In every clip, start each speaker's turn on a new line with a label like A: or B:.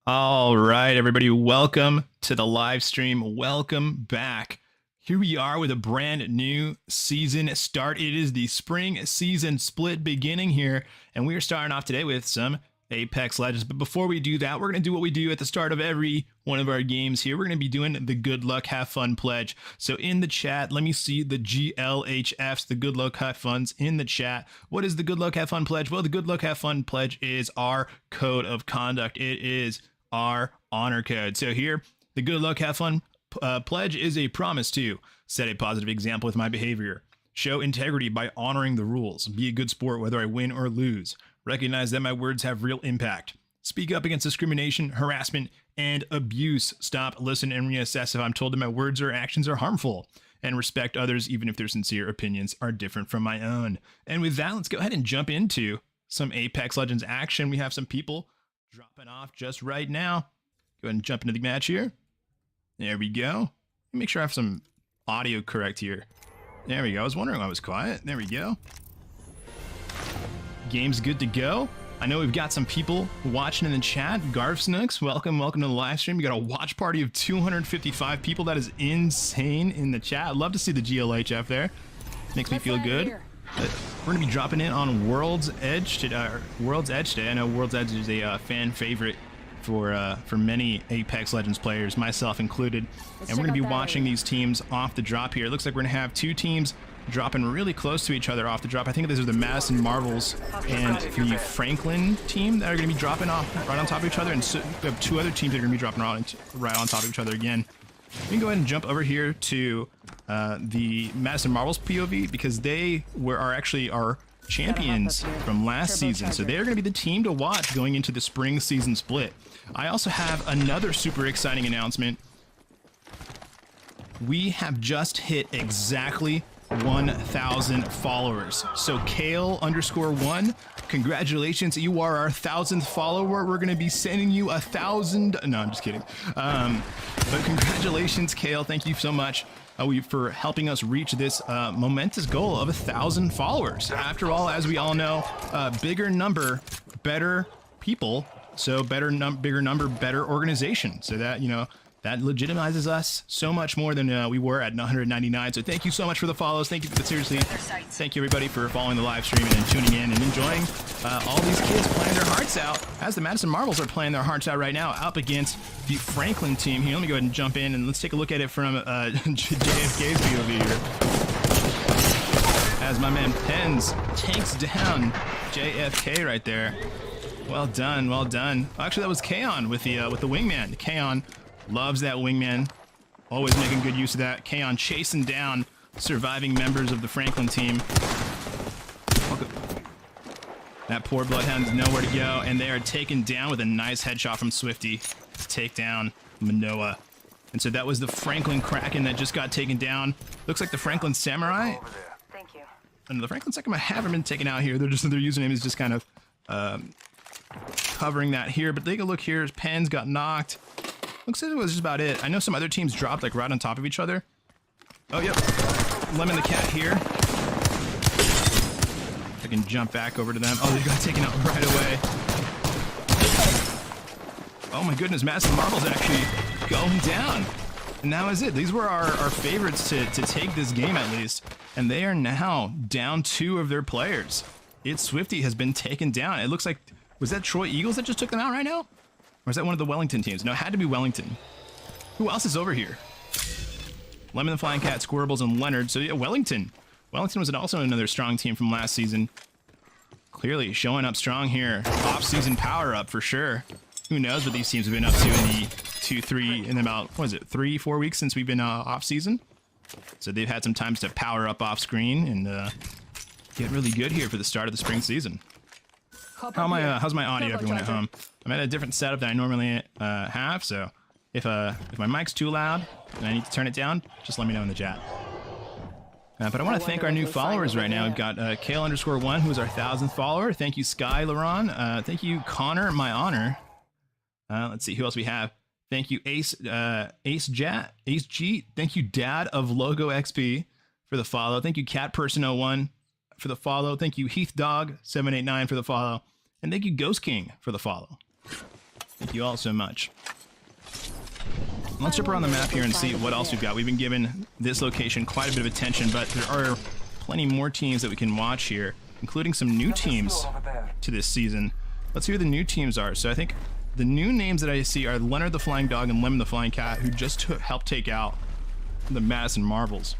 A: All right, everybody, welcome to the live stream. Welcome back. Here we are with a brand new season start. It is the spring season split beginning here, and we are starting off today with some Apex Legends. But before we do that, we're going to do what we do at the start of every one of our games here. We're going to be doing the good luck, have fun pledge. So in the chat, let me see the GLHFs, the good luck, have funs in the chat. What is the good luck, have fun pledge? Well, the good luck, have fun pledge is our code of conduct. It is our honor code. So here, the good luck, have fun pledge is a promise to set a positive example with my behavior, show integrity by honoring the rules, be a good sport whether I win or lose, recognize that my words have real impact, speak up against discrimination, harassment, and abuse, stop, listen, and reassess if I'm told that my words or actions are harmful, and respect others even if their sincere opinions are different from my own. And with that, let's go ahead and jump into some Apex Legends action. We have some people dropping off just right now. Go ahead and jump into the match here. There we go. Make sure I have some audio correct here. There we go. I was wondering why I was quiet. There we go. Game's good to go. I know we've got some people watching in the chat. Garf Snooks, welcome to the live stream. We got a watch party of 255 people. That is insane in the chat. I'd love to see the GLHF there. Makes me feel good. We're going to be dropping in on World's Edge today. I know World's Edge is a fan favorite for many Apex Legends players, myself included. And we're going to be watching these teams off the drop here. It looks like we're going to have two teams dropping really close to each other off the drop. I think these are the Madison Marvels and the Franklin team that are going to be dropping off right on top of each other. And so we have two other teams that are going to be dropping right on top of each other again. We can go ahead and jump over here to the Madison Marvels POV because they are actually our champions from last season. So they're going to be the team to watch going into the spring season split. I also have another super exciting announcement. We have just hit exactly 1,000 followers. So Kale_1, congratulations, you are our 1,000th follower. We're going to be sending you 1,000. No, I'm just kidding. But congratulations, Kale. Thank you so much for helping us reach this momentous goal of 1,000 followers. After all, as we all know, bigger number, better people. So bigger number, better organization. So that, you know, that legitimizes us so much more than we were at 199. So thank you so much for the follows. Thank you, but seriously, thank you everybody for following the live stream and tuning in and enjoying all these kids playing their hearts out as the Madison Marvels are playing their hearts out right now up against the Franklin team here. Let me go ahead and jump in and let's take a look at it from JFK's POV here. As my man Pens takes down JFK right there. Well done, well done. Actually, that was Kaon with the wingman. Kaon loves that wingman. Always making good use of that. Kaon chasing down surviving members of the Franklin team. That poor Bloodhound is nowhere to go, and they are taken down with a nice headshot from Swifty to take down Manoa. And so that was the Franklin Kraken that just got taken down. Looks like the Franklin Samurai.
B: Thank you.
A: And the Franklin Samurai haven't been taken out here. Their username is just kind of covering that here. But take a look here. Pens got knocked. Looks like it was just about it. I know some other teams dropped like right on top of each other. Oh, yep. Lemon the Cat here. I can jump back over to them. Oh, they got taken out right away. Oh my goodness, Madison Marvel's actually going down. And that was it. These were our favorites to take this game at least. And they are now down 2 of their players. It's Swifty has been taken down. It looks like, was that Troy Eagles that just took them out right now? Or is that one of the Wellington teams? No, it had to be Wellington. Who else is over here? Lemon the Flying Cat, Squirbles, and Leonard. So yeah, Wellington. Wellington was also another strong team from last season. Clearly showing up strong here. Off-season power-up for sure. Who knows what these teams have been up to in the 2-3, in about, what is it, 3-4 weeks since we've been off-season? So they've had some times to power up off screen and get really good here for the start of the spring season. How's my audio, everyone at home? I'm at a different setup than I normally have, so if my mic's too loud and I need to turn it down, just let me know in the chat. But I want to thank our new followers right now. We've got Kale_1, who is our 1,000th follower. Thank you, Sky Laron. Thank you, Connor, my honor. Let's see who else we have. Thank you, Ace G. Thank you, Dad of Logo XP for the follow. Thank you, CatPerson01 for the follow. Thank you, Heath Dog 789 for the follow. And thank you, Ghost King, for the follow. Thank you all so much. Let's jump around the map here and see what else we've got. We've been given this location quite a bit of attention, but there are plenty more teams that we can watch here, including some new teams to this season. Let's see who the new teams are. So I think the new names that I see are Leonard the Flying Dog and Lemon the Flying Cat, who just helped take out the Madison Marvels.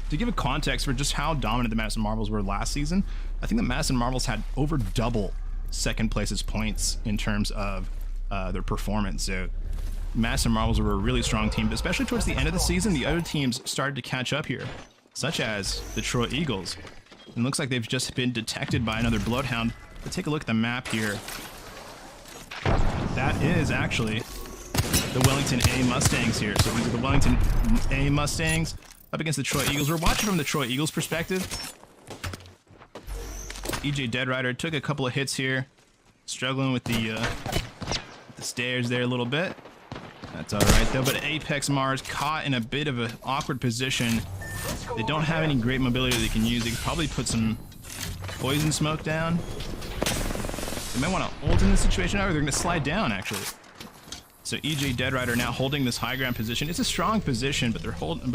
A: To give a context for just how dominant the Madison Marvels were last season, I think the Madison Marvels had over double second place's points in terms of their performance. So Madison Marvels were a really strong team, but especially towards the end of the season, the other teams started to catch up here, such as the Troy Eagles. It looks like they've just been detected by another Bloodhound. But take a look at the map here. That is actually the Wellington A Mustangs here. So these are the Wellington A Mustangs up against the Troy Eagles. We're watching from the Troy Eagles perspective. EJ Dead Rider took a couple of hits here, struggling with the stairs there a little bit. That's all right though. But Apex Mars caught in a bit of an awkward position. They don't have any great mobility they can use. They could probably put some poison smoke down. They might want to ult in this situation, or they're going to slide down actually. So EJ Dead Rider now holding this high ground position. It's a strong position, but they're holding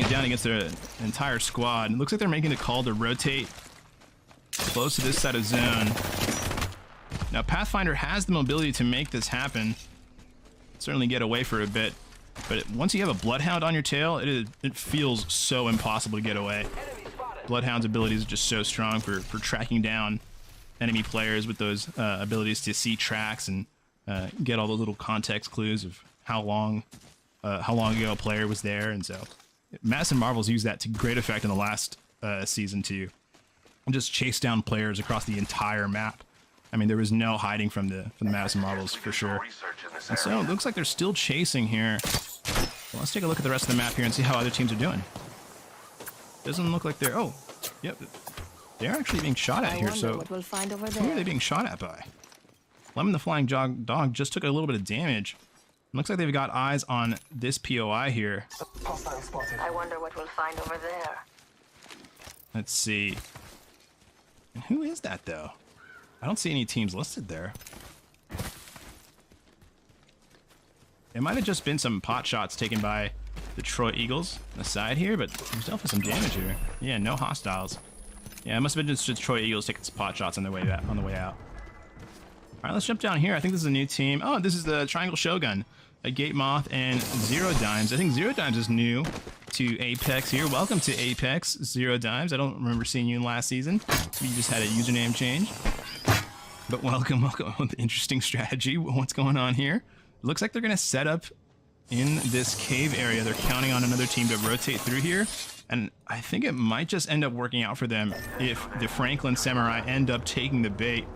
A: it down against their entire squad. It looks like they're making the call to rotate close to this side of zone. Now Pathfinder has the mobility to make this happen. Certainly get away for a bit, but once you have a Bloodhound on your tail, it feels so impossible to get away. Bloodhound's abilities are just so strong for tracking down enemy players with those abilities to see tracks and get all the little context clues of how long ago a player was there. And so Madison Marvels used that to great effect in the last season to just chase down players across the entire map. I mean, there was no hiding from the Madison Marvels for sure. And so it looks like they're still chasing here. Well, let's take a look at the rest of the map here and see how other teams are doing. Doesn't look like they're... Oh, yep. They're actually being shot at here, so
B: what we'll find over
A: who
B: there.
A: are they being shot at by? Lemon the Flying Dog just took a little bit of damage. Looks like they've got eyes on this POI here.
B: I wonder what we'll find over there.
A: Let's see. And who is that, though? I don't see any teams listed there. It might have just been some pot shots taken by the Troy Eagles on the side here, but there's definitely some damage here. Yeah, no hostiles. Yeah, it must have been just Troy Eagles taking some pot shots on their way out. All right, let's jump down here. I think this is a new team. Oh, this is the Triangle Shogun, a Gate Moth and Zero Dimes. I think Zero Dimes is new to Apex here. Welcome to Apex, Zero Dimes. I don't remember seeing you in last season. You just had a username change. But welcome. Interesting strategy. What's going on here? It looks like they're going to set up in this cave area. They're counting on another team to rotate through here. And I think it might just end up working out for them if the Franklin Samurai end up taking the bait.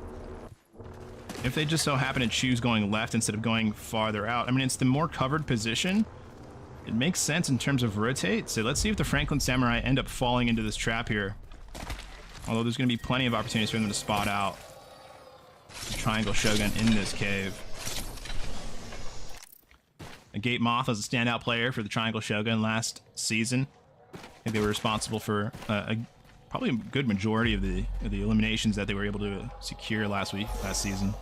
A: If they just so happen to choose going left instead of going farther out. I mean, it's the more covered position. It makes sense in terms of rotate. So let's see if the Franklin Samurai end up falling into this trap here. Although there's going to be plenty of opportunities for them to spot out the Triangle Shogun in this cave. A Gate Moth was a standout player for the Triangle Shogun last season. I think they were responsible for probably a good majority of the eliminations that they were able to secure last season.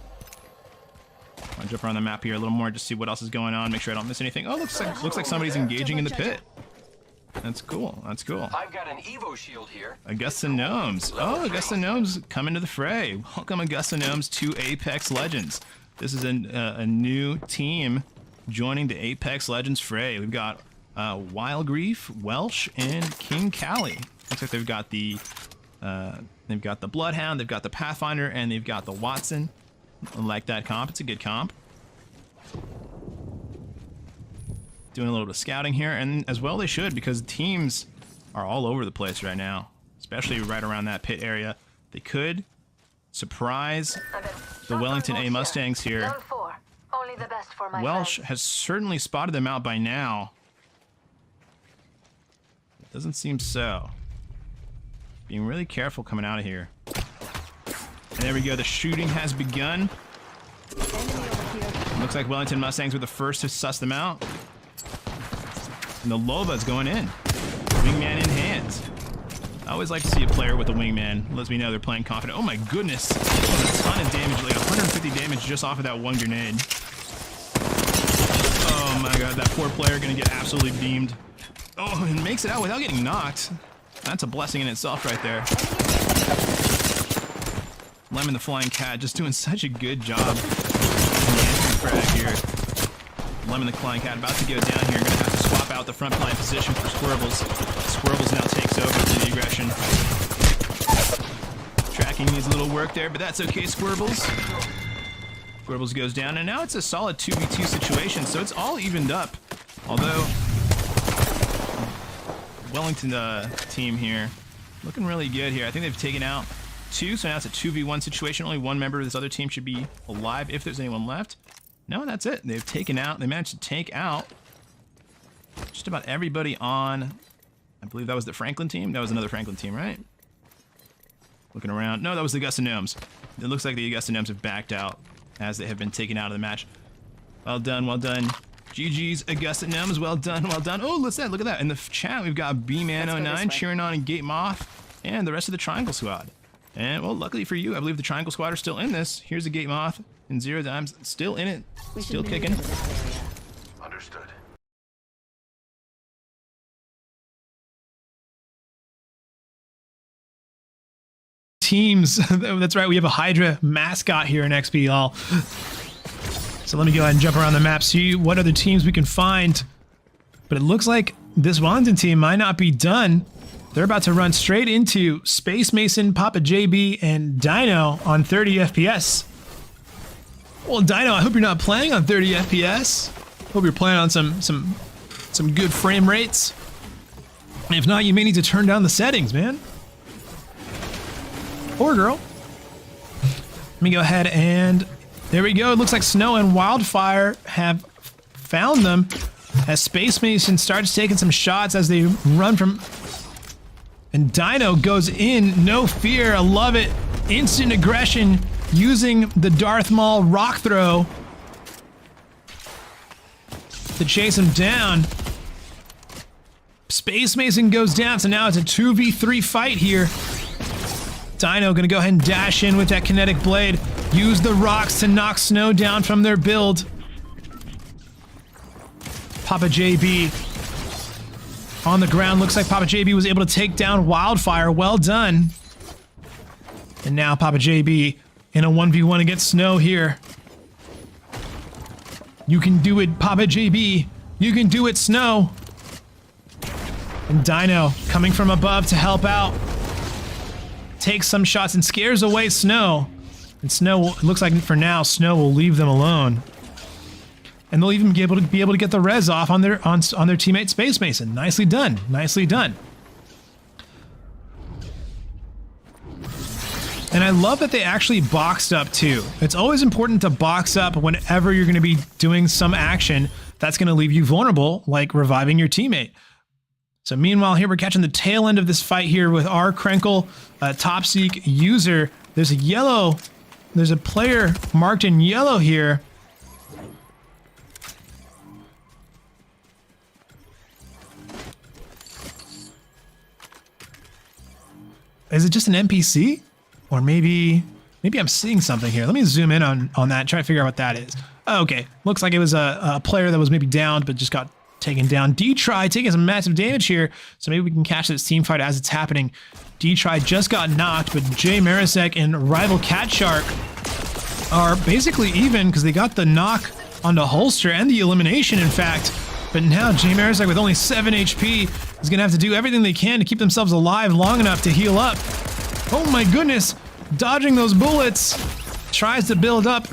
A: I'll jump around the map here a little more, just see what else is going on, make sure I don't miss anything. Oh, looks like somebody's engaging in the pit. That's cool. That's cool.
C: I've got an Evo shield here.
A: Augusta Gnomes. Oh, Augusta Gnomes coming to the fray. Welcome, Augusta Gnomes, to Apex Legends. This is a new team joining the Apex Legends fray. We've got Wild Grief, Welsh, and King Cali. Looks like they've got the Bloodhound, they've got the Pathfinder, and they've got the Watson. I like that comp. It's a good comp. doing a little bit of scouting here, and as well they should, because teams are all over the place right now, especially right around that pit area. They could surprise the Wellington A Mustangs here.
B: Zone 4. Only the best for my
A: Welsh
B: friends.
A: has certainly spotted them out by now. It doesn't seem so. Being really careful coming out of here. And there we go, the shooting has begun. Looks like Wellington Mustangs were the first to suss them out. And the Loba's going in. Wingman in hands. I always like to see a player with a wingman. Lets me know they're playing confident. Oh my goodness. That's a ton of damage, like 150 damage just off of that one grenade. Oh my god, that poor player gonna get absolutely beamed. Oh, and makes it out without getting knocked. That's a blessing in itself right there. Lemon the Flying Cat just doing such a good job. Frag here. Lemon the Flying Cat about to go down here. Gonna have to swap out the front line position for Squirbles. Squirbles now takes over for the aggression. Tracking needs a little work there, but that's okay, Squirbles. Squirbles goes down, and now it's a solid 2v2 situation, so it's all evened up. Although, Wellington team here, looking really good here. I think they've taken out 2, so now it's a 2v1 situation. Only one member of this other team should be alive if there's anyone left. No, that's it. They've taken out, they managed to take out just about everybody on, I believe that was the Franklin team. That was another Franklin team, right? Looking around. No, that was the Augusta Gnomes. It looks like the Augusta Gnomes have backed out as they have been taken out of the match. Well done, well done. GG's Augusta Gnomes, well done, well done. Oh, look at that. In the chat, we've got B-Man09 cheering on and Gate Moth, and the rest of the Triangle Squad. And, well, luckily for you, I believe the Triangle Squad are still in this. Here's a Gate Moth and Zero Dimes, still in it, still kicking.
C: Understood.
D: Teams. That's right, we have a Hydra mascot here in XPL. So let me go ahead and jump around the map, see what other teams we can find. But it looks like this Wellington team might not be done. They're about to run straight into Space Mason, Papa JB, and Dino on 30 FPS. Well, Dino, I hope you're not playing on 30 FPS. Hope you're playing on some good frame rates. And if not, you may need to turn down the settings, man. Or girl. Let me go ahead and there we go. It looks like Snow and Wildfire have found them as Space Mason starts taking some shots as they run from. And Dino goes in, no fear. I love it. Instant aggression using the Darth Maul rock throw to chase him down. Space Mason goes down, so now it's a 2v3 fight here. Dino gonna go ahead and dash in with that kinetic blade. Use the rocks to knock Snow down from their build. Papa JB on the ground. Looks like Papa JB was able to take down Wildfire. Well done. And now Papa JB in a 1v1 against Snow here. You can do it, Papa JB. You can do it, Snow. And Dino coming from above to help out. Takes some shots and scares away Snow. And Snow, it looks like for now, Snow will leave them alone. And they'll even be able to get the res off on their teammate Space Mason. Nicely done. Nicely done. And I love that they actually boxed up too. It's always important to box up whenever you're going to be doing some action that's going to leave you vulnerable, like reviving your teammate. So meanwhile, here we're catching the tail end of this fight here with our Krenkle top seek user. There's a player marked in yellow here. Is it just an NPC? Or maybe I'm seeing something here. Let me zoom in on that, try to figure out what that is. Oh, okay, looks like it was a player that was maybe downed, but just got taken down. D-Try taking some massive damage here, so maybe we can catch this team fight as it's happening. D-Try just got knocked, but Jay Marisek and Rival Cat Shark are basically even because they got the knock onto Holster and the elimination, in fact. But now Jay Marisek with only 7 HP is going to have to do everything they can to keep themselves alive long enough to heal up. Oh my goodness, dodging those bullets. Tries to build up,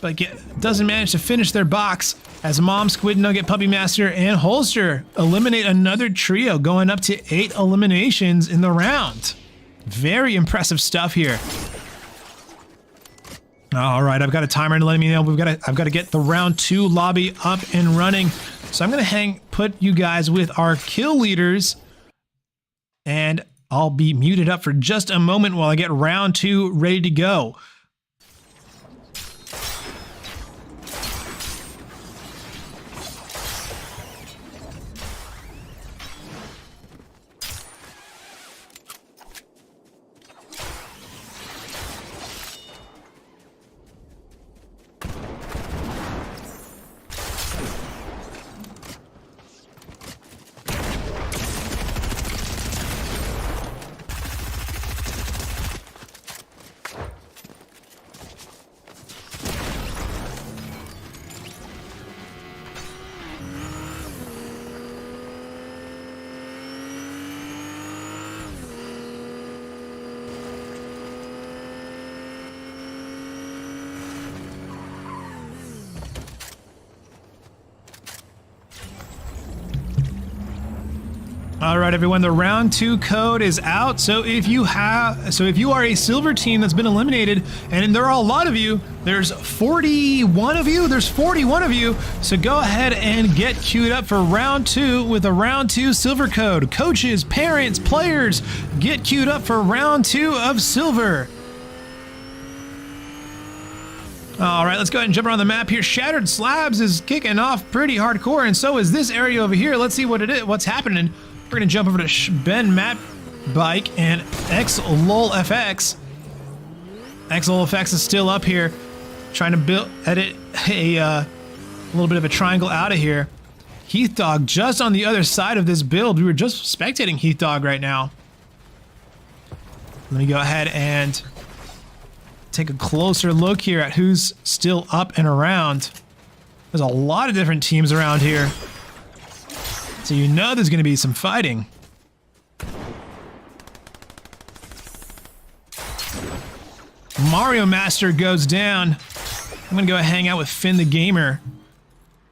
D: but doesn't manage to finish their box. as Mom, Squid Nugget, Puppy Master, and Holster eliminate another trio, going up to 8 eliminations in the round. Very impressive stuff here. All right, I've got a timer to let me know I've got to get the round 2 lobby up and running. So I'm gonna put you guys with our kill leaders, and I'll be muted up for just a moment while I get round 2 ready to go. All right, everyone, the round 2 code is out. So if you are a silver team that's been eliminated, and there are a lot of you, there's 41 of you, there's 41 of you. So go ahead and get queued up for round 2 with a round 2 silver code. Coaches, parents, players, get queued up for round 2 of silver. All right, let's go ahead and jump around the map here. Shattered Slabs is kicking off pretty hardcore, and so is this area over here. Let's see what it is, what's happening. We're gonna jump over to Ben Matt Bike and XLOLFX. XLOLFX is still up here, trying to edit a little bit of a triangle out of here. Heath Dog just on the other side of this build. We were just spectating Heath Dog right now. Let me go ahead and take a closer look here at who's still up and around. There's a lot of different teams around here, so you know there's going to be some fighting. Mario Master goes down. I'm going to go hang out with Finn the Gamer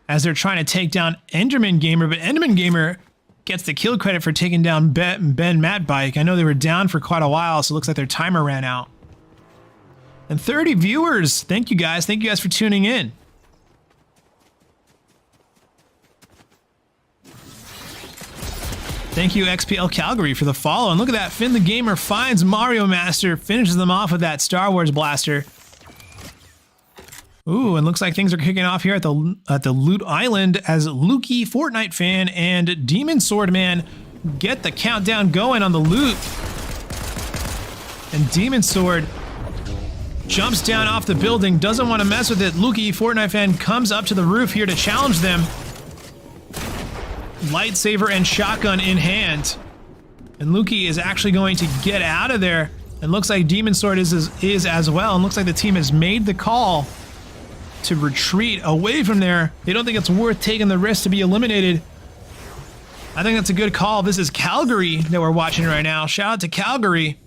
D: as they're trying to take down Enderman Gamer, but Enderman Gamer gets the kill credit for taking down Ben Matt Bike. I know they were down for quite a while, so it looks like their timer ran out. And 30 viewers. Thank you guys. Thank you guys for tuning in. Thank you, XPL Calgary, for the follow. And look at that. Finn the Gamer finds Mario Master, finishes them off with that Star Wars blaster. Ooh, and looks like things are kicking off here at the Loot Island as Lukey, Fortnite fan, and Demon Sword Man get the countdown going on the loot. And Demon Sword jumps down off the building, doesn't want to mess with it. Lukey, Fortnite fan, comes up to the roof here to challenge them. Lightsaber and shotgun in hand. And Lukey is actually going to get out of there. And looks like Demon Sword is as well. And looks like the team has made the call to retreat away from there. They don't think it's worth taking the risk to be eliminated. I think that's a good call. This is Calgary that we're watching right now. Shout out to Calgary.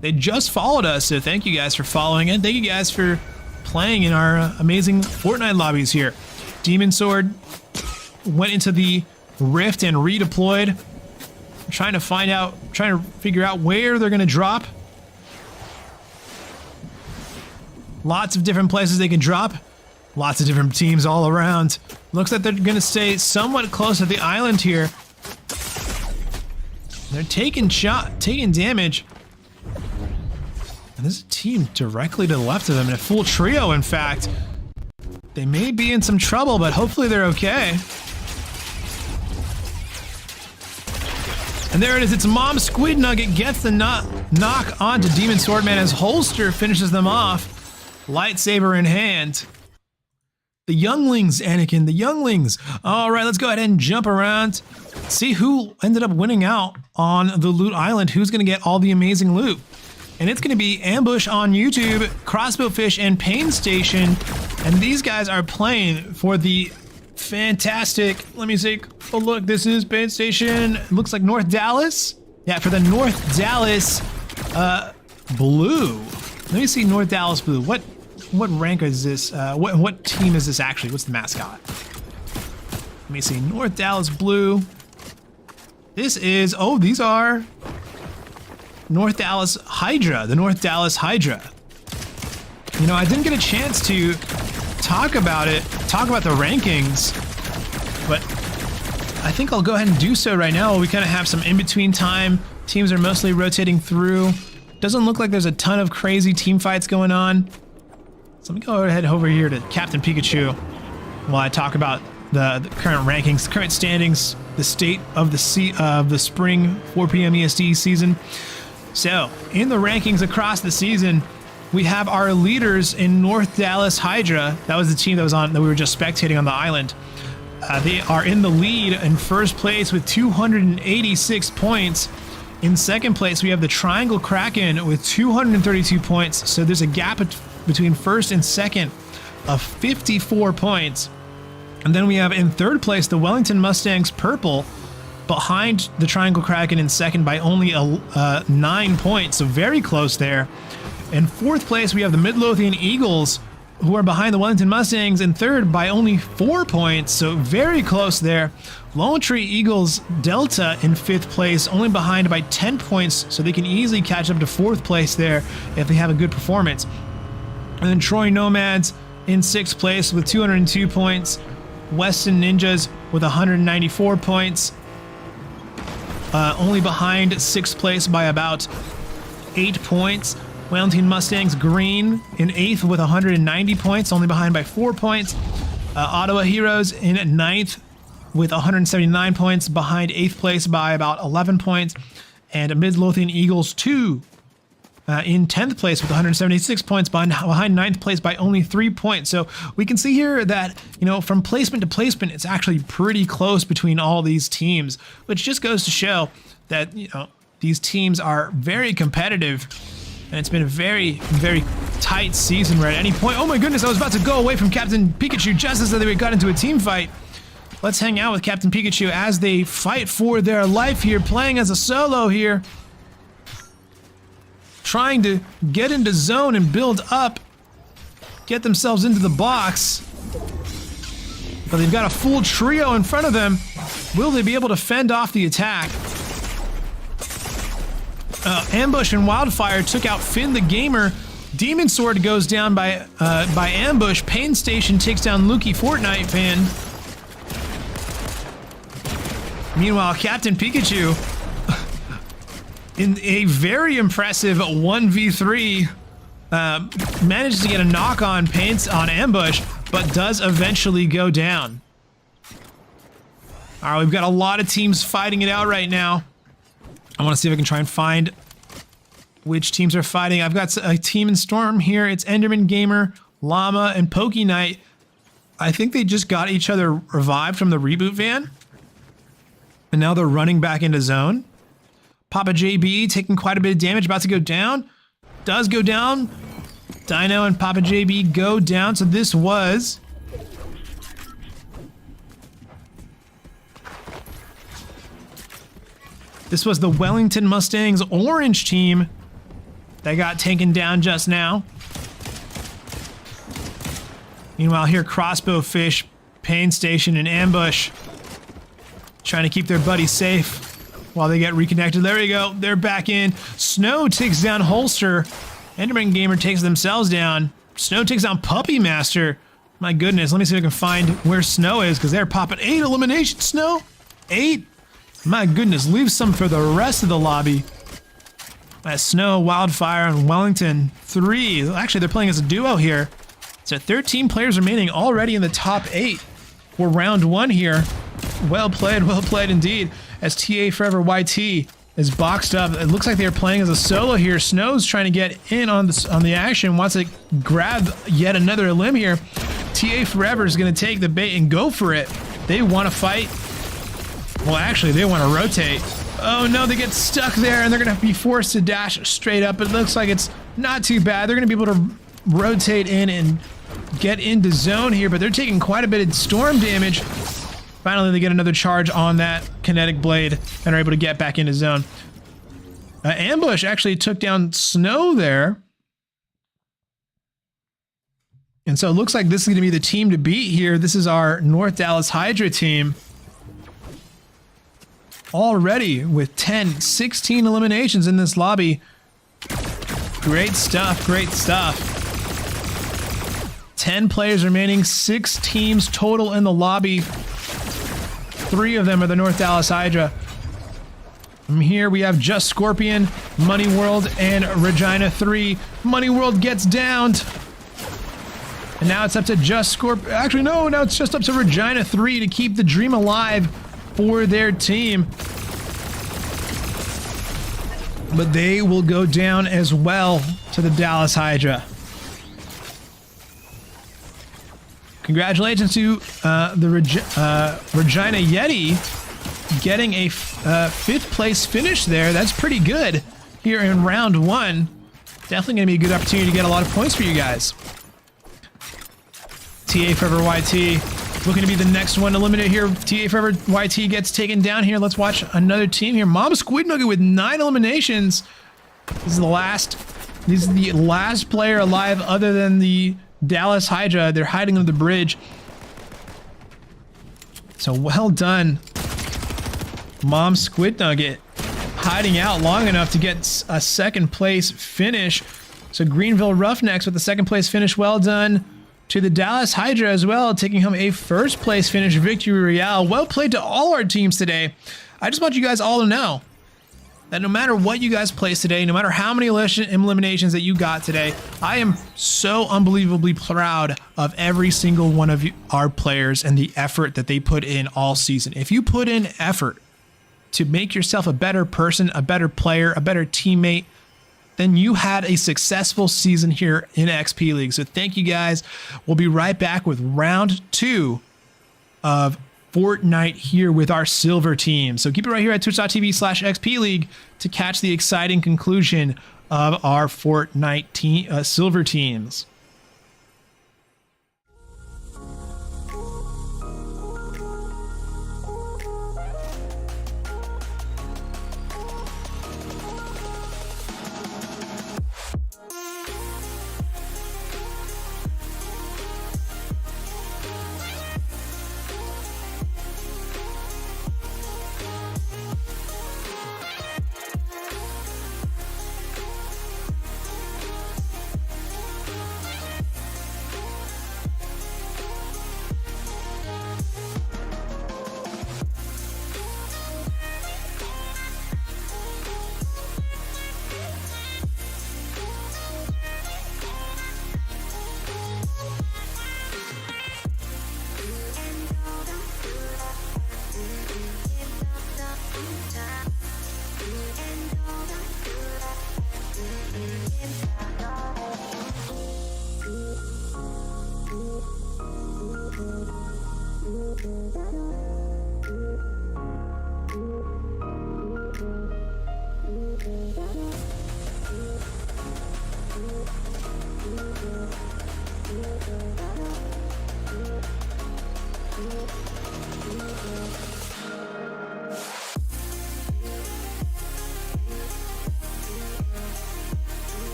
D: They just followed us, so thank you guys for following and thank you guys for playing in our amazing Fortnite lobbies here. Demon Sword went into the rift and redeployed. Trying to figure out where they're going to drop. Lots of different places they can drop. Lots of different teams all around. Looks like they're going to stay somewhat close to the island here. They're taking damage. And there's a team directly to the left of them, and a full trio, in fact. They may be in some trouble, but hopefully they're okay. And there it is, it's Mom Squid Nugget gets the knock onto Demon Swordman as Holster finishes them off. Lightsaber in hand. The younglings, Anakin, the younglings. All right, let's go ahead and jump around. See who ended up winning out on the Loot Island. Who's going to get all the amazing loot? And it's going to be Ambush on YouTube, Crossbowfish, and Pain Station. And these guys are playing for the fantastic, let me see, oh look, this is Pain Station. Looks like North Dallas. Yeah, for the North Dallas Blue. Let me see North Dallas Blue. What rank is this? What team is this actually? What's the mascot? Let me see. North Dallas Blue. This is, oh, these are North Dallas Hydra, the North Dallas Hydra. You know, I didn't get a chance to talk about the rankings, but I think I'll go ahead and do so right now. We kind of have some in-between time. Teams are mostly rotating through. Doesn't look like there's a ton of crazy team fights going on. So let me go ahead over here to Captain Pikachu while I talk about the current rankings, current standings, the state of the spring 4 p.m. EST season. So in the rankings across the season, we have our leaders in North Dallas Hydra. That was the team that we were just spectating on the island. They are in the lead in first place with 286 points. In second place, we have the Triangle Kraken with 232 points. So there's a gap between first and second of 54 points. And then we have in third place, the Wellington Mustangs Purple behind the Triangle Kraken in second by only 9 points. So very close there. In fourth place, we have the Midlothian Eagles, who are behind the Wellington Mustangs in third by only 4 points, so very close there. Lone Tree Eagles Delta in fifth place, only behind by 10 points, so they can easily catch up to fourth place there if they have a good performance. And then Troy Nomads in sixth place with 202 points. Weston Ninjas with 194 points, only behind sixth place by about 8 points. Wellington Mustangs Green in 8th with 190 points, only behind by 4 points. Ottawa Heroes in ninth with 179 points, behind 8th place by about 11 points. And Midlothian Eagles 2 in 10th place with 176 points, behind 9th place by only 3 points. So we can see here that, you know, from placement to placement, it's actually pretty close between all these teams, which just goes to show that, you know, these teams are very competitive. And it's been a very, very tight season right at any point. Oh my goodness, I was about to go away from Captain Pikachu just as they got into a team fight. Let's hang out with Captain Pikachu as they fight for their life here, playing as a solo here. Trying to get into zone and build up, get themselves into the box. But they've got a full trio in front of them. Will they be able to fend off the attack? Ambush and Wildfire took out Finn the Gamer. Demon Sword goes down by ambush. Pain Station takes down Lukey Fortnite fan. Meanwhile, Captain Pikachu, in a very impressive 1v3, manages to get a knock on Paints on ambush, but does eventually go down. All right, we've got a lot of teams fighting it out right now. I want to see if I can try and find which teams are fighting. I've got a team in Storm here. It's Enderman Gamer, Llama, and Pokey Knight. I think they just got each other revived from the reboot van. And now they're running back into zone. Papa JB taking quite a bit of damage, about to go down. Does go down. Dino and Papa JB go down. So this was... This was the Wellington Mustangs orange team that got taken down just now. Meanwhile, here Crossbow Fish, Pain Station, and Ambush trying to keep their buddy safe while they get reconnected. There we go. They're back in. Snow takes down Holster. Enderman Gamer takes themselves down. Snow takes down Puppy Master. My goodness. Let me see if I can find where Snow is, because they're popping 8 eliminations. Snow? 8? My goodness, leave some for the rest of the lobby. Snow, Wildfire, and Wellington, 3. Actually, they're playing as a duo here. So 13 players remaining already in the top 8 for round 1 here. Well played indeed. As TA Forever YT is boxed up. It looks like they're playing as a solo here. Snow's trying to get in on the action, wants to grab yet another limb here. TA Forever is going to take the bait and go for it. They want to fight. Well, actually, they want to rotate. Oh no, they get stuck there and they're going to be forced to dash straight up. It looks like it's not too bad. They're going to be able to rotate in and get into zone here, but they're taking quite a bit of storm damage. Finally, they get another charge on that kinetic blade and are able to get back into zone. Ambush actually took down Snow there. And so it looks like this is going to be the team to beat here. This is our North Dallas Hydra team. Already with 10, 16 eliminations in this lobby. Great stuff, great stuff. 10 players remaining, 6 teams total in the lobby. 3 of them are the North Dallas Hydra. From here we have Just Scorpion, Money World, and Regina 3. Money World gets downed. And now it's up to Just Scorpion. Actually, no, now it's just up to Regina 3 to keep the dream alive for their team. But they will go down as well to the Dallas Hydra. Congratulations to the Regina Yeti getting a 5th place finish there. That's pretty good here in round 1. Definitely going to be a good opportunity to get a lot of points for you guys. TA Forever YT looking to be the next one eliminated here. TA Forever YT gets taken down here. Let's watch another team here. Mom Squid Nugget with 9 eliminations. This is the last player alive other than the Dallas Hydra. They're hiding under the bridge. So well done, Mom Squid Nugget, hiding out long enough to get a 2nd place finish. So Greenville Roughnecks with the 2nd place finish. Well done to the Dallas Hydra as well, taking home a 1st place finish victory royale. Well played to all our teams today. I just want you guys all to know that no matter what you guys place today, no matter how many eliminations that you got today, I am so unbelievably proud of every single one of our players and the effort that they put in all season. If you put in effort to make yourself a better person, a better player, a better teammate, then you had a successful season here in XP League. So thank you guys. We'll be right back with round 2 of Fortnite here with our silver team. So keep it right here at twitch.tv/XP League to catch the exciting conclusion of our Fortnite silver teams.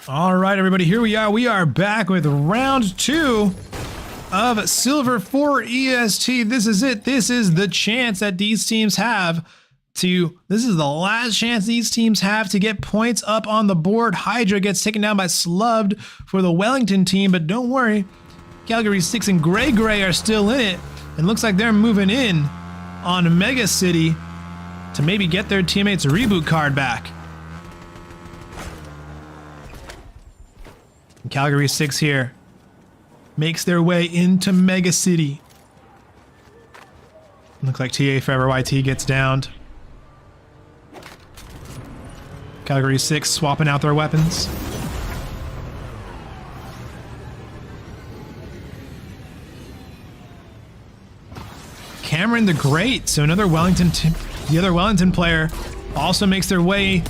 D: All right, everybody, here we are. We are back with round 2 of Silver 4 EST. This is it. This is the chance that these teams have this is the last chance these teams have to get points up on the board. Hydra gets taken down by Slubbed for the Wellington team, but don't worry. Calgary 6 and Gray are still in it. It looks like they're moving in on Mega City to maybe get their teammates' reboot card back. Calgary 6 here makes their way into Mega City. Looks like TA Forever YT gets downed. Calgary 6 swapping out their weapons. Cameron the Great, so another the other Wellington player also makes their way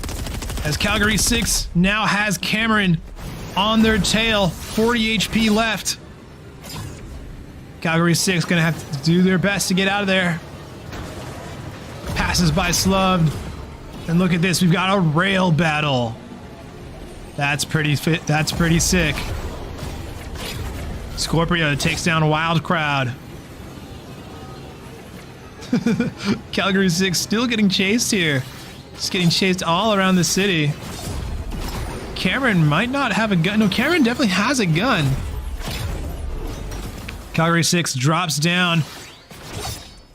D: as Calgary 6 now has Cameron on their tail. 40 HP left. Calgary 6 gonna have to do their best to get out of there. Passes by Slubbed. And look at this, we've got a rail battle. That's pretty sick. Scorpio takes down a Wild Crowd. Calgary 6 still getting chased here. Just getting chased all around the city. Cameron might not have a gun. No, Cameron definitely has a gun. Calgary 6 drops down.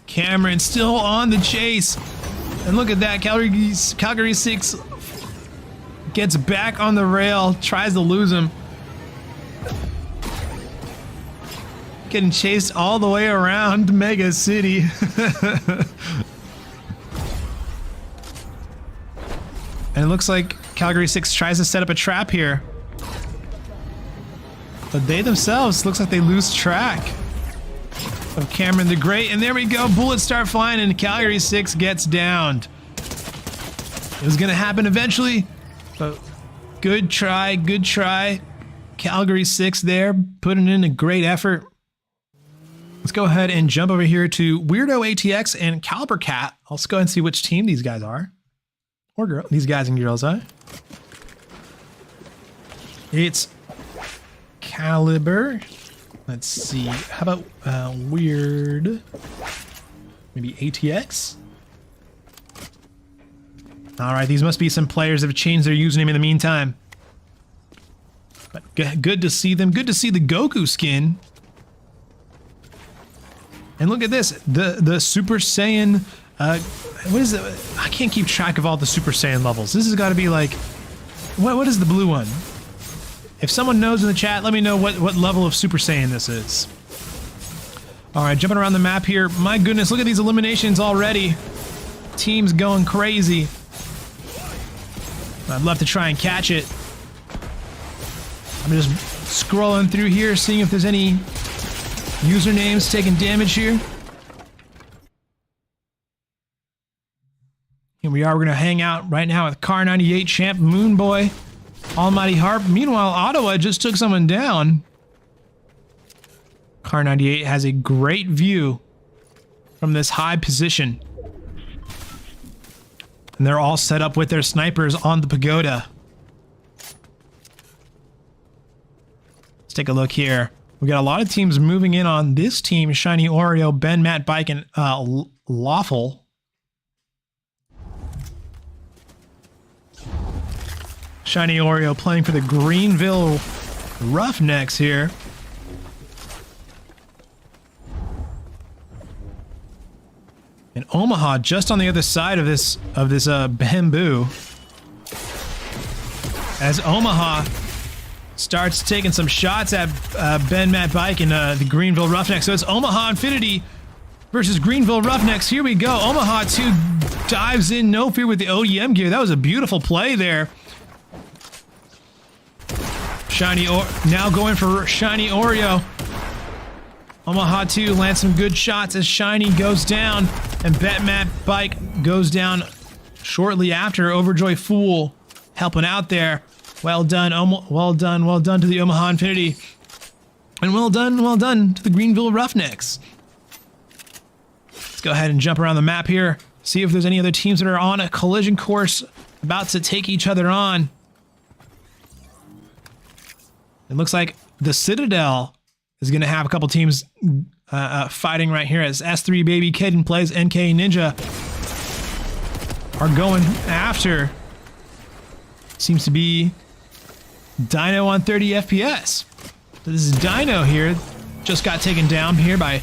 D: Cameron still on the chase. And look at that, Calgary 6 gets back on the rail, tries to lose him. Getting chased all the way around Mega City. And it looks like Calgary 6 tries to set up a trap here. But they themselves, looks like they lose track of Cameron the Great. And there we go, bullets start flying and Calgary 6 gets downed. It was gonna happen eventually, but good try, good try. Calgary 6 there, putting in a great effort. Let's go ahead and jump over here to Weirdo ATX and Caliber Cat. Let's go ahead and see which team these guys are. Or girl, these guys and girls, huh? It's Caliber. Let's see. How about Weird? Maybe ATX? Alright, these must be some players that have changed their username in the meantime. But good to see them. Good to see the Goku skin. And look at this. The Super Saiyan... what is it? I can't keep track of all the Super Saiyan levels. This has got to be like... What is the blue one? If someone knows in the chat, let me know what level of Super Saiyan this is. Alright, jumping around the map here. My goodness, look at these eliminations already. Team's going crazy. I'd love to try and catch it. I'm just scrolling through here, seeing if there's any usernames taking damage here. Here we are, we're gonna hang out right now with Car 98 Champ, Moonboy, Almighty Harp. Meanwhile, Ottawa just took someone down. Car 98 has a great view from this high position. And they're all set up with their snipers on the pagoda. Let's take a look here. We got a lot of teams moving in on this team. Shiny Oreo, Ben, Matt, Bike, and Lawful. Shiny Oreo playing for the Greenville Roughnecks here. And Omaha just on the other side of this bamboo. As Omaha starts taking some shots at Ben, Matt, Bike, and the Greenville Roughnecks. So it's Omaha Infinity versus Greenville Roughnecks. Here we go. Omaha 2 dives in, no fear with the ODM gear. That was a beautiful play there. Now going for Shiny Oreo. Omaha 2 lands some good shots as Shiny goes down, and Matt Bike goes down shortly after. Overjoy Fool helping out there. Well done, well done to the Omaha Infinity. And well done to the Greenville Roughnecks. Let's go ahead and jump around the map here. See if there's any other teams that are on a collision course about to take each other on. It looks like the Citadel is going to have a couple teams fighting right here as S3 Baby, Caden Plays, NK Ninja are going after. Seems to be Dino on 30 FPS. So this is Dino here. Just got taken down here by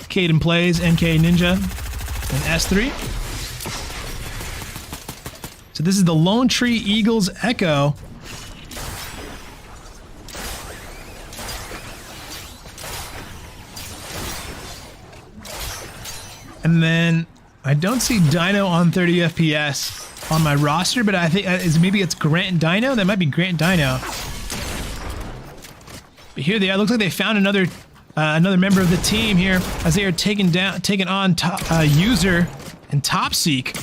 D: Caden Plays, NK Ninja, and S3. So this is the Lone Tree Eagles Echo. And then I don't see Dino on 30 FPS on my roster, but I think maybe it's Grant Dino. That might be Grant Dino. But here they are. It looks like they found another member of the team here as they are taking on User and Topseek.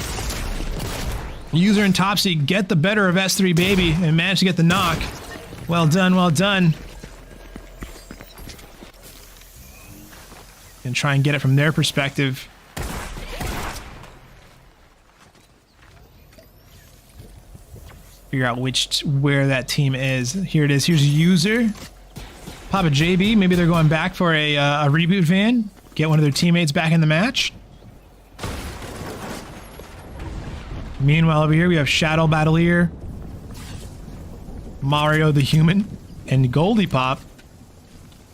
D: User and Topseek get the better of S3 Baby and manage to get the knock. Well done, well done. And try and get it from their perspective. Figure out where that team is. Here it is. Here's User. Papa JB. Maybe they're going back for a reboot van. Get one of their teammates back in the match. Meanwhile, over here we have Shadow Battleier, Mario the Human, and Goldie Pop.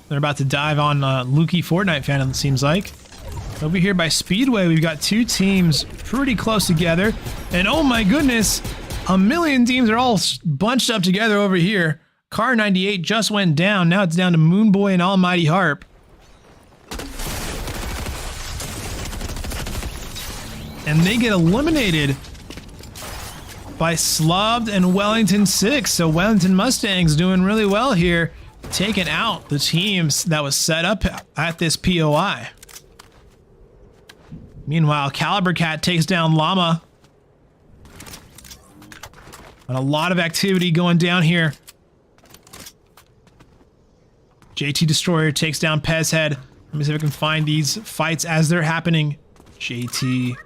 D: They're about to dive on Lukey Fortnite fan, it seems like. Over here by Speedway, we've got two teams pretty close together. And oh my goodness, a million teams are all bunched up together over here. Car 98 just went down. Now it's down to Moonboy and Almighty Harp. And they get eliminated by Sloved and Wellington 6. So Wellington Mustangs doing really well here, taking out the teams that was set up at this POI. Meanwhile, Caliber Cat takes down Llama. And a lot of activity going down here. JT Destroyer takes down Pez Head. Let me see if I can find these fights as they're happening. JT.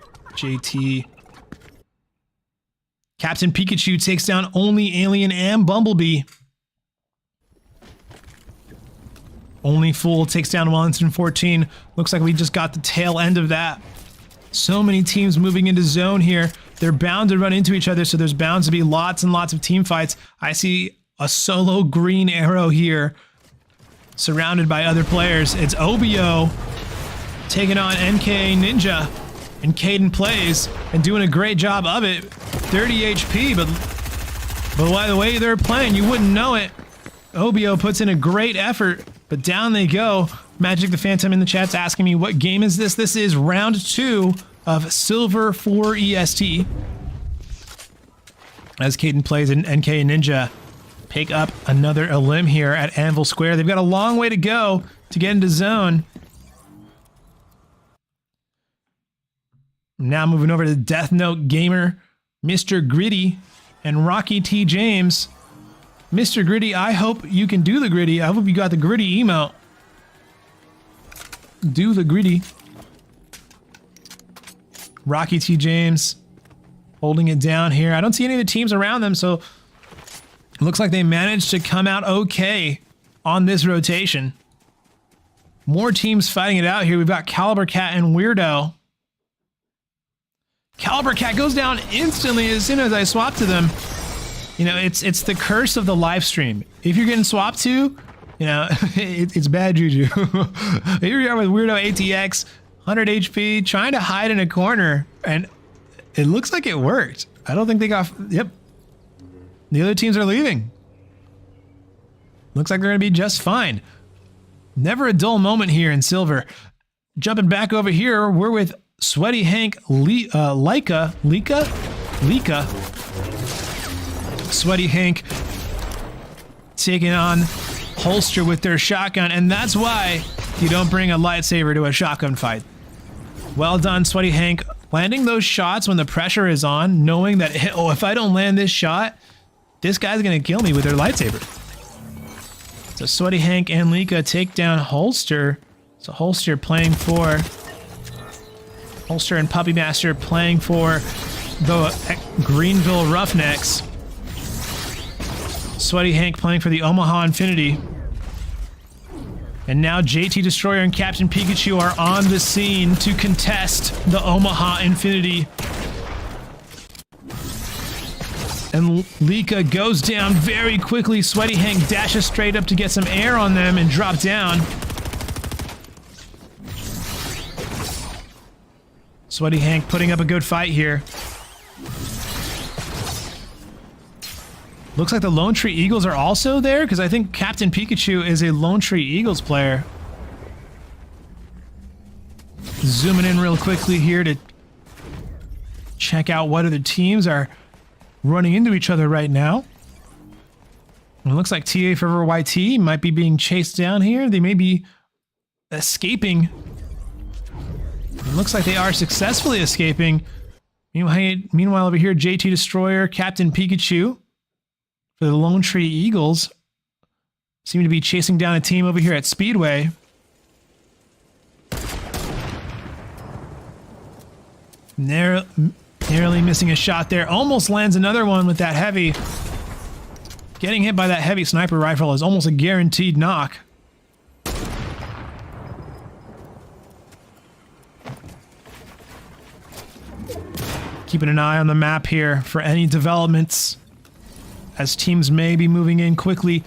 D: Captain Pikachu takes down Only Alien and Bumblebee. Only Fool takes down Wellington 14. Looks like we just got the tail end of that. So many teams moving into zone here. They're bound to run into each other, so there's bound to be lots and lots of team fights. I see a solo green arrow here, surrounded by other players. It's OBO taking on NK Ninja, and Caden Plays, and doing a great job of it. 30 HP, but by the way they're playing, you wouldn't know it. OBO puts in a great effort, but down they go. Magic the Phantom in the chat's asking me, what game is this? This is round 2 of Silver 4 EST. As Caden Plays and NK Ninja pick up another elim here at Anvil Square. They've got a long way to go to get into zone. Now moving over to Death Note Gamer, Mr. Gritty, and Rocky T. James. Mr. Gritty, I hope you can do the gritty. I hope you got the gritty emote. Do the gritty. Rocky T. James holding it down here. I don't see any of the teams around them, so it looks like they managed to come out okay on this rotation. More teams fighting it out here. We've got Caliber Cat and Weirdo. Caliber Cat goes down instantly as soon as I swap to them. You know, it's the curse of the live stream. If you're getting swapped to, you know, it's bad juju. Here we are with Weirdo ATX, 100 HP, trying to hide in a corner, and it looks like it worked. I don't think they got... Yep. The other teams are leaving. Looks like they're going to be just fine. Never a dull moment here in Silver. Jumping back over here, we're with Sweaty Hank Lika. Sweaty Hank taking on Holster with their shotgun, and that's why you don't bring a lightsaber to a shotgun fight. Well done, Sweaty Hank, landing those shots when the pressure is on, knowing that, oh, if I don't land this shot, this guy's gonna kill me with their lightsaber. So Sweaty Hank and Lika take down Holster. So Holster playing for... Holster and Puppy Master playing for the Greenville Roughnecks. Sweaty Hank playing for the Omaha Infinity. And now JT Destroyer and Captain Pikachu are on the scene to contest the Omaha Infinity. And Lika goes down very quickly. Sweaty Hank dashes straight up to get some air on them and drop down. Sweaty Hank putting up a good fight here. Looks like the Lone Tree Eagles are also there, because I think Captain Pikachu is a Lone Tree Eagles player. Zooming in real quickly here to check out what other teams are running into each other right now. It looks like TA Forever YT might be being chased down here. They may be escaping. It looks like they are successfully escaping. Meanwhile over here, JT Destroyer, Captain Pikachu for the Lone Tree Eagles seem to be chasing down a team over here at Speedway. Narrowly missing a shot there. Almost lands another one with that heavy. Getting hit by that heavy sniper rifle is almost a guaranteed knock. Keeping an eye on the map here for any developments, as teams may be moving in quickly.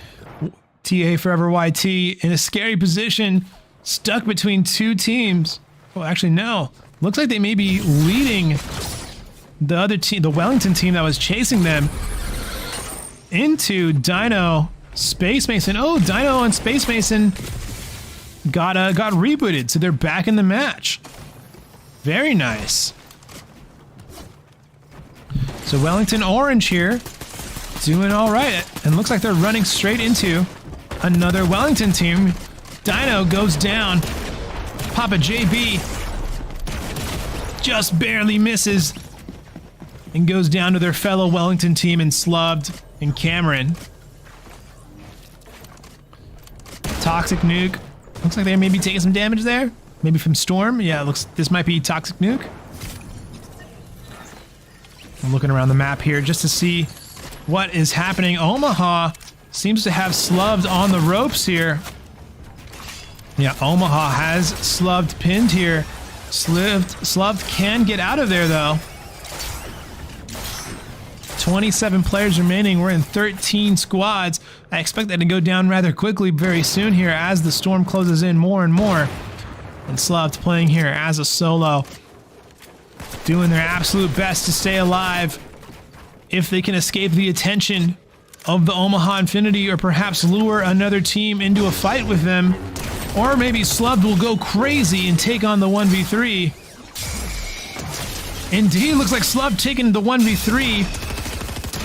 D: TA Forever YT in a scary position, stuck between two teams. Oh, actually, no. Looks like they may be leading the other team, the Wellington team that was chasing them, into Dino Space Mason. Oh, Dino and Space Mason got rebooted, so they're back in the match. Very nice. So Wellington Orange here, doing all right, and looks like they're running straight into another Wellington team. Dino goes down. Papa JB just barely misses and goes down to their fellow Wellington team in Slubbed and Cameron. Toxic Nuke. Looks like they may be taking some damage there. Maybe from Storm. Yeah, it looks this might be Toxic Nuke. I'm looking around the map here just to see what is happening. Omaha seems to have Slubbed on the ropes here. Yeah, Omaha has Slubbed pinned here. Slubbed can get out of there though. 27 players remaining. We're in 13 squads. I expect that to go down rather quickly very soon here as the storm closes in more and more. And Slubbed playing here as a solo, doing their absolute best to stay alive. If they can escape the attention of the Omaha Infinity, or perhaps lure another team into a fight with them, or maybe Slubbed will go crazy and take on the 1v3. Indeed, looks like Slubbed taking the 1v3,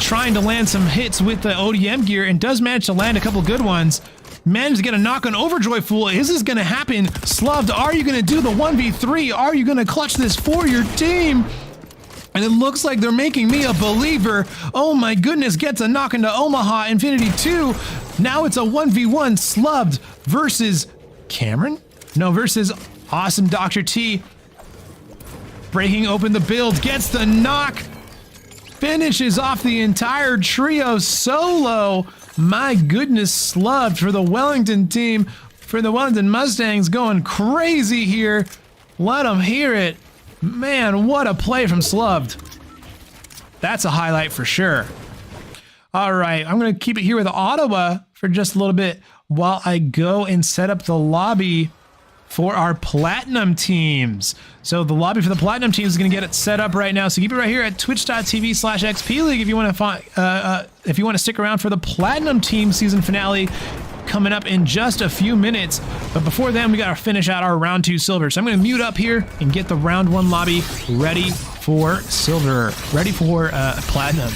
D: trying to land some hits with the ODM gear, and does manage to land a couple good ones. Managed to get a knock on Overjoy Fool. Is this going to happen? Slubbed, are you going to do the 1v3? Are you going to clutch this for your team? And it looks like they're making me a believer. Oh my goodness, gets a knock into Omaha Infinity 2. Now it's a 1v1 Slubbed versus Cameron? No, versus Awesome Dr. T. Breaking open the build, gets the knock. Finishes off the entire trio solo. My goodness, Slubbed for the Wellington team, for the Wellington Mustangs, going crazy here. Let them hear it. Man, what a play from Slubbed. That's a highlight for sure. All right, I'm going to keep it here with Ottawa for just a little bit while I go and set up the lobby for our Platinum teams. So the lobby for the Platinum teams is going to get it set up right now. So keep it right here at twitch.tv/xpleague if you want to stick around for the Platinum team season finale coming up in just a few minutes. But before then, we got to finish out our round 2 silver. So I'm going to mute up here and get the round 1 lobby ready for silver, ready for Platinum.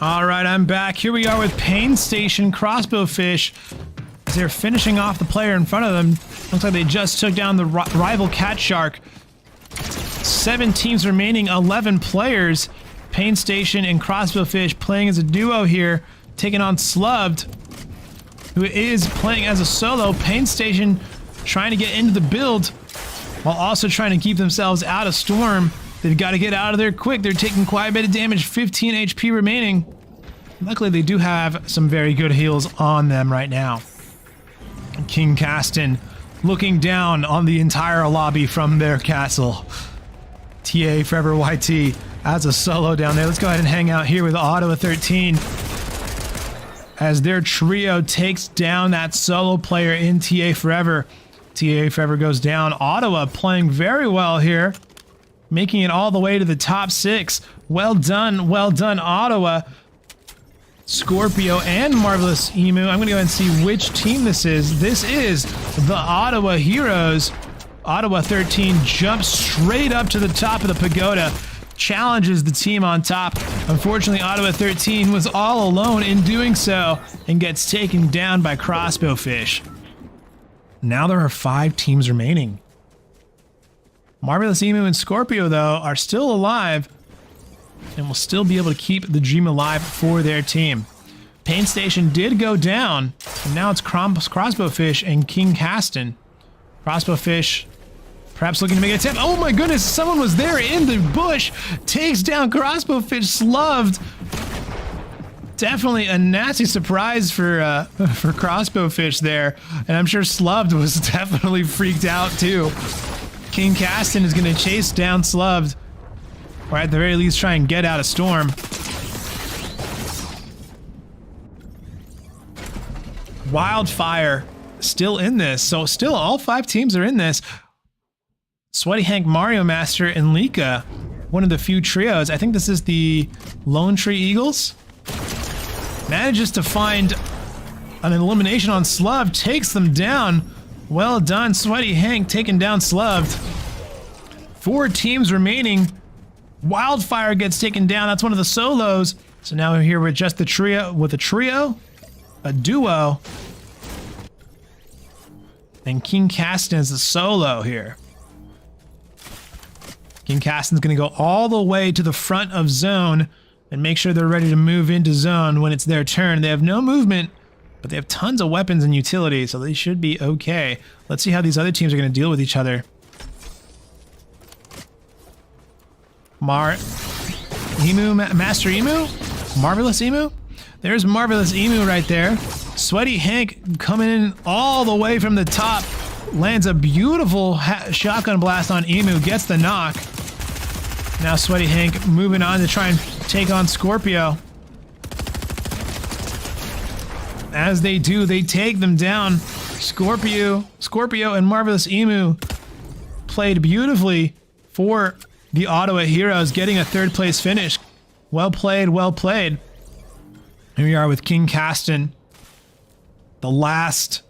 D: All right, I'm back. Here we are with Pain Station Crossbow Fish. As they're finishing off the player in front of them. Looks like they just took down the rival Cat Shark. 7 teams remaining, 11 players. Pain Station and Crossbow Fish playing as a duo here, taking on Slubbed, who is playing as a solo. Pain Station trying to get into the build while also trying to keep themselves out of Storm. They've got to get out of there quick. They're taking quite a bit of damage, 15 HP remaining. Luckily, they do have some very good heals on them right now. King Caston looking down on the entire lobby from their castle. TA Forever YT as a solo down there. Let's go ahead and hang out here with Ottawa 13 as their trio takes down that solo player in TA Forever. TA Forever goes down. Ottawa playing very well here, making it all the way to the top 6. Well done, Ottawa. Scorpio and Marvelous Emu. I'm going to go ahead and see which team this is. This is the Ottawa Heroes. Ottawa 13 jumps straight up to the top of the pagoda, challenges the team on top. Unfortunately, Ottawa 13 was all alone in doing so and gets taken down by Crossbow Fish. Now there are 5 teams remaining. Marvelous Emu and Scorpio, though, are still alive and will still be able to keep the dream alive for their team. Pain Station did go down, and now it's Crossbow Fish and King Caston. Crossbow Fish perhaps looking to make an attempt. Oh my goodness, someone was there in the bush. Takes down Crossbow Fish. Slubbed. Definitely a nasty surprise for Crossbow Fish there, and I'm sure Slubbed was definitely freaked out too. King Caston is going to chase down Slubbed, or at the very least try and get out of Storm. Wildfire still in this, so still all 5 teams are in this. Sweaty Hank, Mario Master, and Lika, one of the few trios. I think this is the Lone Tree Eagles. Manages to find an elimination on Slubbed, takes them down. Well done, Sweaty Hank taking down Slubbed. 4 teams remaining. Wildfire gets taken down. That's one of the solos. So now we're here with just the trio, a duo, and King Caston is a solo here. King Caston's going to go all the way to the front of zone and make sure they're ready to move into zone when it's their turn. They have no movement, but they have tons of weapons and utility, so they should be okay. Let's see how these other teams are going to deal with each other. Master Emu? Marvelous Emu? There's Marvelous Emu right there. Sweaty Hank coming in all the way from the top. Lands a beautiful shotgun blast on Emu. Gets the knock. Now Sweaty Hank moving on to try and take on Scorpio. As they do, they take them down. Scorpio and Marvelous Emu played beautifully for the Ottawa Heroes, getting a 3rd place finish. Well played, well played. Here we are with King Caston, the last